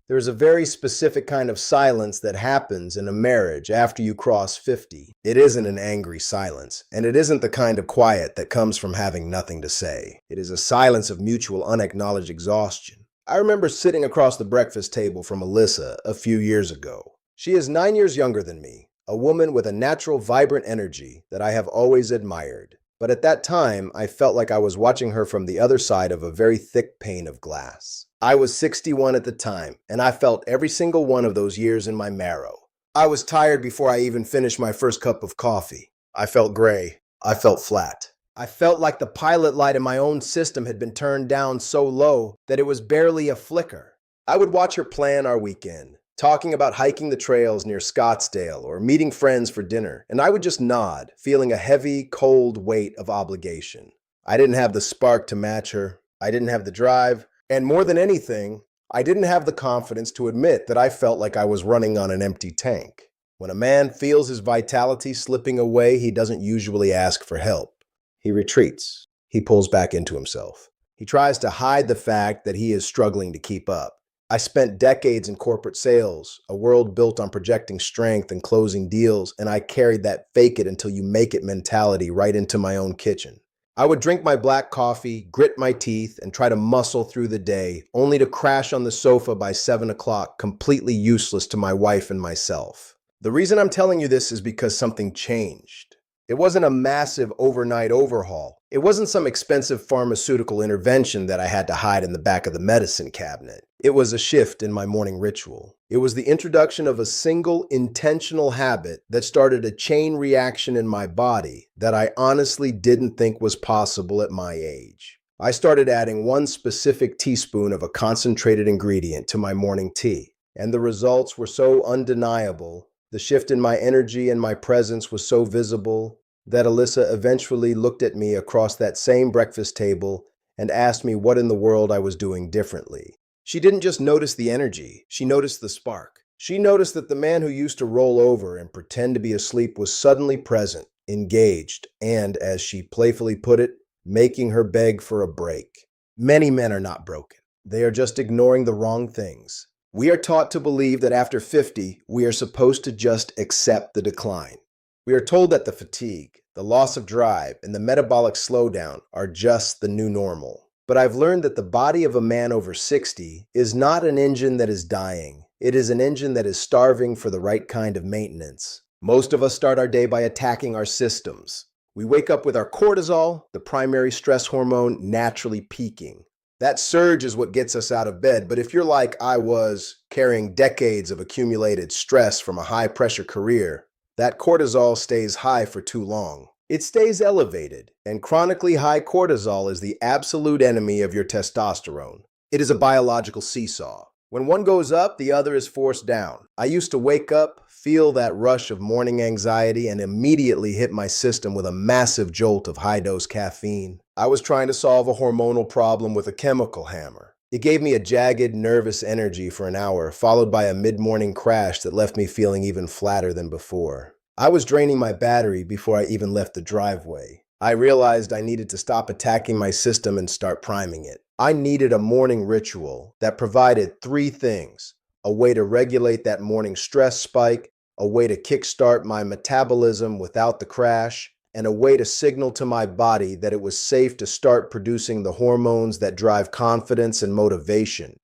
There's a very specific kind of silence that happens in a marriage after you cross 50. It isn't an angry silence, and it isn't the kind of quiet that comes from having nothing to say. It is a silence of mutual unacknowledged exhaustion. I remember sitting across the breakfast table from Alyssa a few years ago. She is 9 years younger than me, a woman with a natural, vibrant energy that I have always admired. But at that time, I felt like I was watching her from the other side of a very thick pane of glass. I was 61 at the time, and I felt every single one of those years in my marrow. I was tired before I even finished my first cup of coffee. I felt gray. I felt flat. I felt like the pilot light in my own system had been turned down so low that it was barely a flicker. I would watch her plan our weekend, talking about hiking the trails near Scottsdale or meeting friends for dinner, and I would just nod, feeling a heavy, cold weight of obligation. I didn't have the spark to match her. I didn't have the drive. And more than anything, I didn't have the confidence to admit that I felt like I was running on an empty tank. When a man feels his vitality slipping away, he doesn't usually ask for help. He retreats. He pulls back into himself. He tries to hide the fact that he is struggling to keep up. I spent decades in corporate sales, a world built on projecting strength and closing deals, and I carried that fake it until you make it mentality right into my own kitchen. I would drink my black coffee, grit my teeth, and try to muscle through the day, only to crash on the sofa by 7 o'clock, completely useless to my wife and myself. The reason I'm telling you this is because something changed. It wasn't a massive overnight overhaul. It wasn't some expensive pharmaceutical intervention that I had to hide in the back of the medicine cabinet. It was a shift in my morning ritual. It was the introduction of a single intentional habit that started a chain reaction in my body that I honestly didn't think was possible at my age. I started adding one specific teaspoon of a concentrated ingredient to my morning tea, and the results were so undeniable. The shift in my energy and my presence was so visible that Alyssa eventually looked at me across that same breakfast table and asked me what in the world I was doing differently. She didn't just notice the energy, she noticed the spark. She noticed that the man who used to roll over and pretend to be asleep was suddenly present, engaged, and, as she playfully put it, making her beg for a break. Many men are not broken. They are just ignoring the wrong things. We are taught to believe that after 50, we are supposed to just accept the decline. We are told that the fatigue, the loss of drive, and the metabolic slowdown are just the new normal. But I've learned that the body of a man over 60 is not an engine that is dying. It is an engine that is starving for the right kind of maintenance. Most of us start our day by attacking our systems. We wake up with our cortisol, the primary stress hormone, naturally peaking. That surge is what gets us out of bed, but if you're like I was, carrying decades of accumulated stress from a high-pressure career, that cortisol stays high for too long. It stays elevated, and chronically high cortisol is the absolute enemy of your testosterone. It is a biological seesaw. When one goes up, the other is forced down. I used to wake up, feel that rush of morning anxiety, and immediately hit my system with a massive jolt of high-dose caffeine. I was trying to solve a hormonal problem with a chemical hammer. It gave me a jagged, nervous energy for an hour, followed by a mid-morning crash that left me feeling even flatter than before. I was draining my battery before I even left the driveway. I realized I needed to stop attacking my system and start priming it. I needed a morning ritual that provided three things: a way to regulate that morning stress spike, a way to kickstart my metabolism without the crash, and a way to signal to my body that it was safe to start producing the hormones that drive confidence and motivation.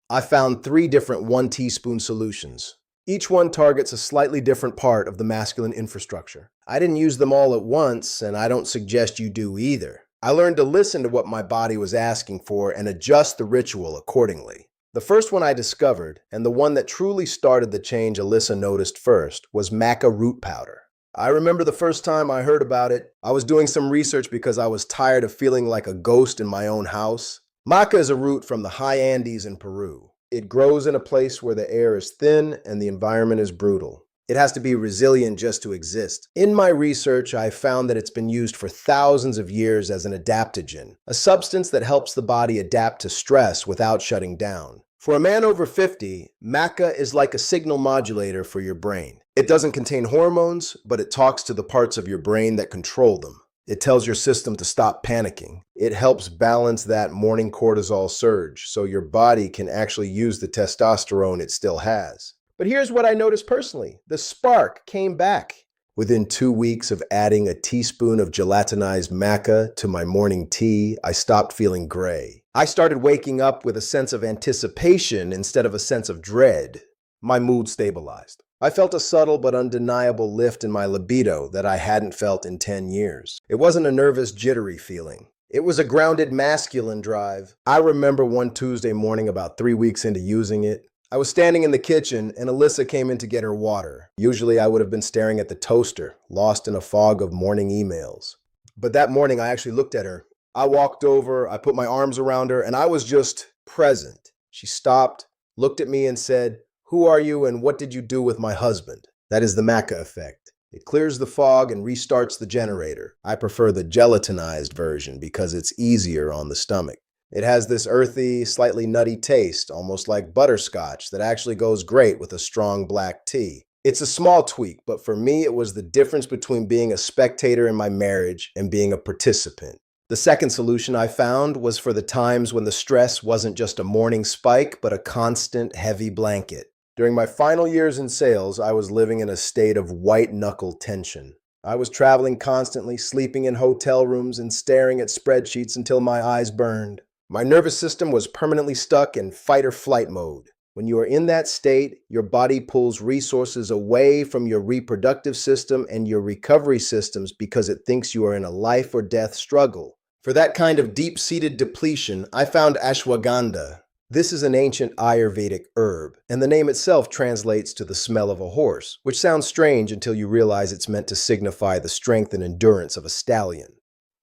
I found 3 different 1 teaspoon solutions. Each one targets a slightly different part of the masculine infrastructure. I didn't use them all at once, and I don't suggest you do either. I learned to listen to what my body was asking for and adjust the ritual accordingly. The first one I discovered, and the one that truly started the change Alyssa noticed first, was maca root powder. I remember the first time I heard about it, I was doing some research because I was tired of feeling like a ghost in my own house. Maca is a root from the high Andes in Peru. It grows in a place where the air is thin and the environment is brutal. It has to be resilient just to exist. In my research, I found that it's been used for thousands of years as an adaptogen, a substance that helps the body adapt to stress without shutting down. For a man over 50, maca is like a signal modulator for your brain. It doesn't contain hormones, but it talks to the parts of your brain that control them. It tells your system to stop panicking. It helps balance that morning cortisol surge so your body can actually use the testosterone it still has. But here's what I noticed personally. The spark came back. Within 2 weeks of adding a teaspoon of gelatinized maca to my morning tea, I stopped feeling gray. I started waking up with a sense of anticipation instead of a sense of dread. My mood stabilized. I felt a subtle but undeniable lift in my libido that I hadn't felt in 10 years. It wasn't a nervous, jittery feeling. It was a grounded, masculine drive. I remember one Tuesday morning about 3 weeks into using it. I was standing in the kitchen and Alyssa came in to get her water. Usually I would have been staring at the toaster, lost in a fog of morning emails. But that morning I actually looked at her. I walked over, I put my arms around her, and I was just present. She stopped, looked at me and said, "Who are you and what did you do with my husband?" That is the maca effect. It clears the fog and restarts the generator. I prefer the gelatinized version because it's easier on the stomach. It has this earthy, slightly nutty taste, almost like butterscotch, that actually goes great with a strong black tea. It's a small tweak, but for me, it was the difference between being a spectator in my marriage and being a participant. The second solution I found was for the times when the stress wasn't just a morning spike, but a constant, heavy blanket. During my final years in sales, I was living in a state of white-knuckle tension. I was traveling constantly, sleeping in hotel rooms, and staring at spreadsheets until my eyes burned. My nervous system was permanently stuck in fight-or-flight mode. When you are in that state, your body pulls resources away from your reproductive system and your recovery systems because it thinks you are in a life-or-death struggle. For that kind of deep-seated depletion, I found ashwagandha. This is an ancient Ayurvedic herb, and the name itself translates to the smell of a horse, which sounds strange until you realize it's meant to signify the strength and endurance of a stallion.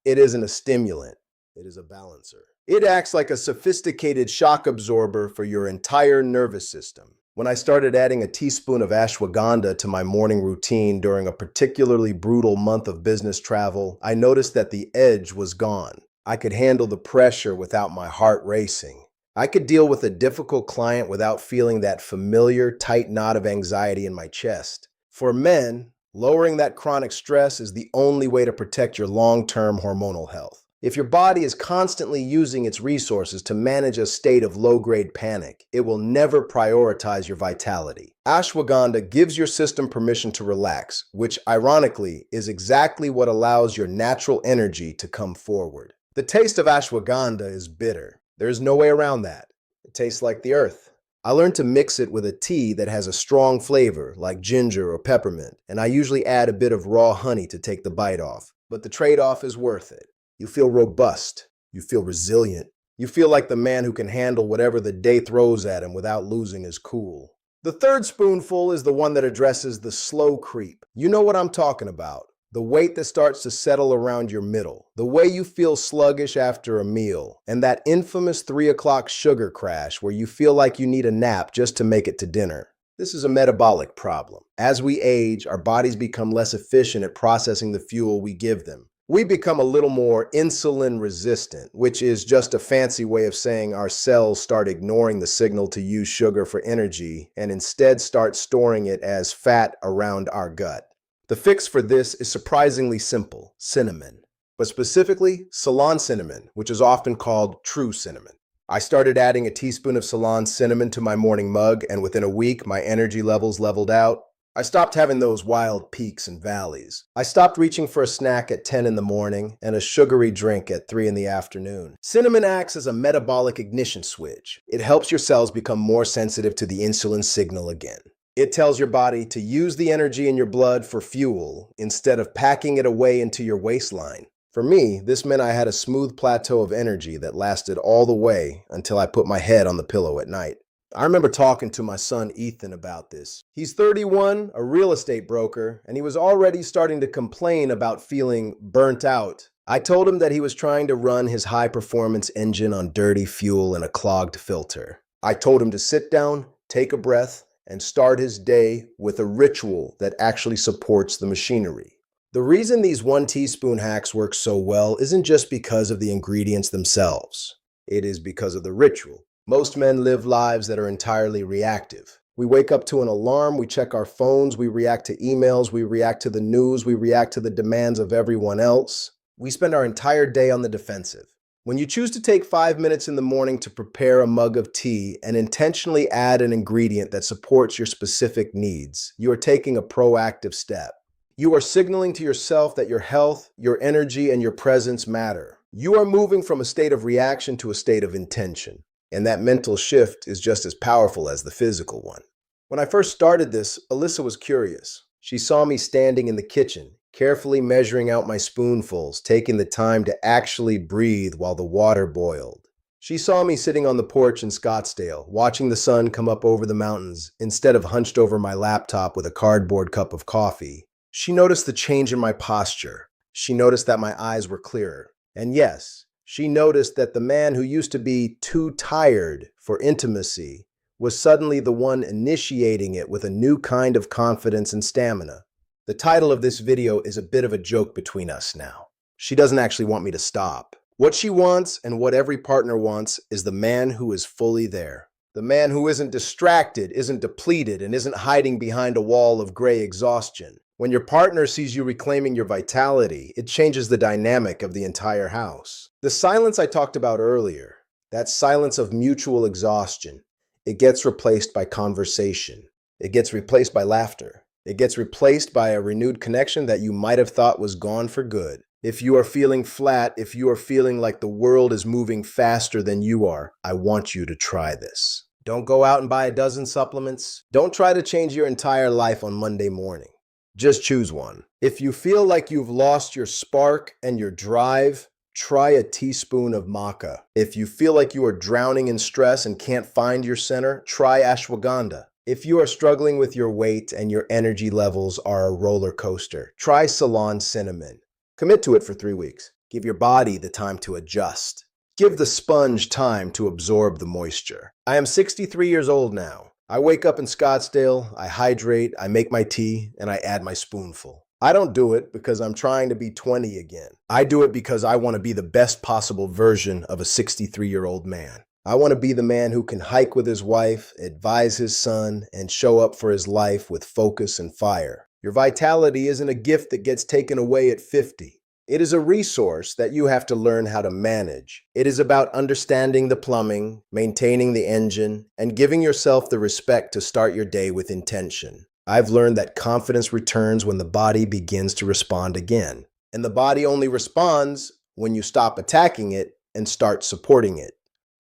It isn't a stimulant, it is a balancer. It acts like a sophisticated shock absorber for your entire nervous system. When I started adding a teaspoon of ashwagandha to my morning routine during a particularly brutal month of business travel, I noticed that the edge was gone. I could handle the pressure without my heart racing. I could deal with a difficult client without feeling that familiar, tight knot of anxiety in my chest. For men, lowering that chronic stress is the only way to protect your long-term hormonal health. If your body is constantly using its resources to manage a state of low-grade panic, it will never prioritize your vitality. Ashwagandha gives your system permission to relax, which, ironically, is exactly what allows your natural energy to come forward. The taste of ashwagandha is bitter. There's no way around that. It tastes like the earth. I learned to mix it with a tea that has a strong flavor, like ginger or peppermint, and I usually add a bit of raw honey to take the bite off. But the trade-off is worth it. You feel robust. You feel resilient. You feel like the man who can handle whatever the day throws at him without losing his cool. The third spoonful is the one that addresses the slow creep. You know what I'm talking about. The weight that starts to settle around your middle. The way you feel sluggish after a meal. And that infamous 3 o'clock sugar crash where you feel like you need a nap just to make it to dinner. This is a metabolic problem. As we age, our bodies become less efficient at processing the fuel we give them. We become a little more insulin resistant, which is just a fancy way of saying our cells start ignoring the signal to use sugar for energy and instead start storing it as fat around our gut. The fix for this is surprisingly simple: cinnamon. But specifically, Ceylon cinnamon, which is often called true cinnamon. I started adding a teaspoon of Ceylon cinnamon to my morning mug, and within a week, my energy levels leveled out. I stopped having those wild peaks and valleys. I stopped reaching for a snack at 10 in the morning and a sugary drink at 3 in the afternoon. Cinnamon acts as a metabolic ignition switch. It helps your cells become more sensitive to the insulin signal again. It tells your body to use the energy in your blood for fuel instead of packing it away into your waistline. For me, this meant I had a smooth plateau of energy that lasted all the way until I put my head on the pillow at night. I remember talking to my son Ethan about this. He's 31, a real estate broker, and he was already starting to complain about feeling burnt out. I told him that he was trying to run his high-performance engine on dirty fuel and a clogged filter. I told him to sit down, take a breath, and start his day with a ritual that actually supports the machinery. The reason these 1 teaspoon hacks work so well isn't just because of the ingredients themselves. It is because of the ritual. Most men live lives that are entirely reactive. We wake up to an alarm, we check our phones, we react to emails, we react to the news, we react to the demands of everyone else. We spend our entire day on the defensive. When you choose to take 5 minutes in the morning to prepare a mug of tea and intentionally add an ingredient that supports your specific needs, you are taking a proactive step. You are signaling to yourself that your health, your energy, and your presence matter. You are moving from a state of reaction to a state of intention. And that mental shift is just as powerful as the physical one. When I first started this, Alyssa was curious. She saw me standing in the kitchen, carefully measuring out my spoonfuls, taking the time to actually breathe while the water boiled. She saw me sitting on the porch in Scottsdale, watching the sun come up over the mountains, instead of hunched over my laptop with a cardboard cup of coffee. She noticed the change in my posture. She noticed that my eyes were clearer. And yes, she noticed that the man who used to be too tired for intimacy was suddenly the one initiating it with a new kind of confidence and stamina. The title of this video is a bit of a joke between us now. She doesn't actually want me to stop. What she wants and what every partner wants is the man who is fully there. The man who isn't distracted, isn't depleted, and isn't hiding behind a wall of gray exhaustion. When your partner sees you reclaiming your vitality, it changes the dynamic of the entire house. The silence I talked about earlier, that silence of mutual exhaustion, it gets replaced by conversation. It gets replaced by laughter. It gets replaced by a renewed connection that you might have thought was gone for good. If you are feeling flat, if you are feeling like the world is moving faster than you are, I want you to try this. Don't go out and buy a dozen supplements. Don't try to change your entire life on Monday morning. Just choose one. If you feel like you've lost your spark and your drive, try a teaspoon of maca. If you feel like you are drowning in stress and can't find your center, try ashwagandha. If you are struggling with your weight and your energy levels are a roller coaster, try Ceylon cinnamon. Commit to it for 3 weeks. Give your body the time to adjust. Give the sponge time to absorb the moisture. I am 63 years old now. I wake up in Scottsdale, I hydrate, I make my tea, and I add my spoonful. I don't do it because I'm trying to be 20 again. I do it because I want to be the best possible version of a 63-year-old man. I want to be the man who can hike with his wife, advise his son, and show up for his life with focus and fire. Your vitality isn't a gift that gets taken away at 50. It is a resource that you have to learn how to manage. It is about understanding the plumbing, maintaining the engine, and giving yourself the respect to start your day with intention. I've learned that confidence returns when the body begins to respond again. And the body only responds when you stop attacking it and start supporting it.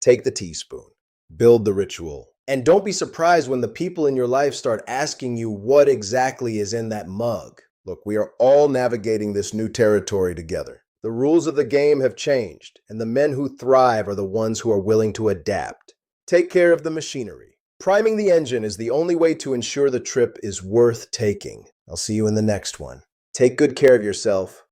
Take the teaspoon. Build the ritual. And don't be surprised when the people in your life start asking you what exactly is in that mug. Look, we are all navigating this new territory together. The rules of the game have changed, and the men who thrive are the ones who are willing to adapt. Take care of the machinery. Priming the engine is the only way to ensure the trip is worth taking. I'll see you in the next one. Take good care of yourself.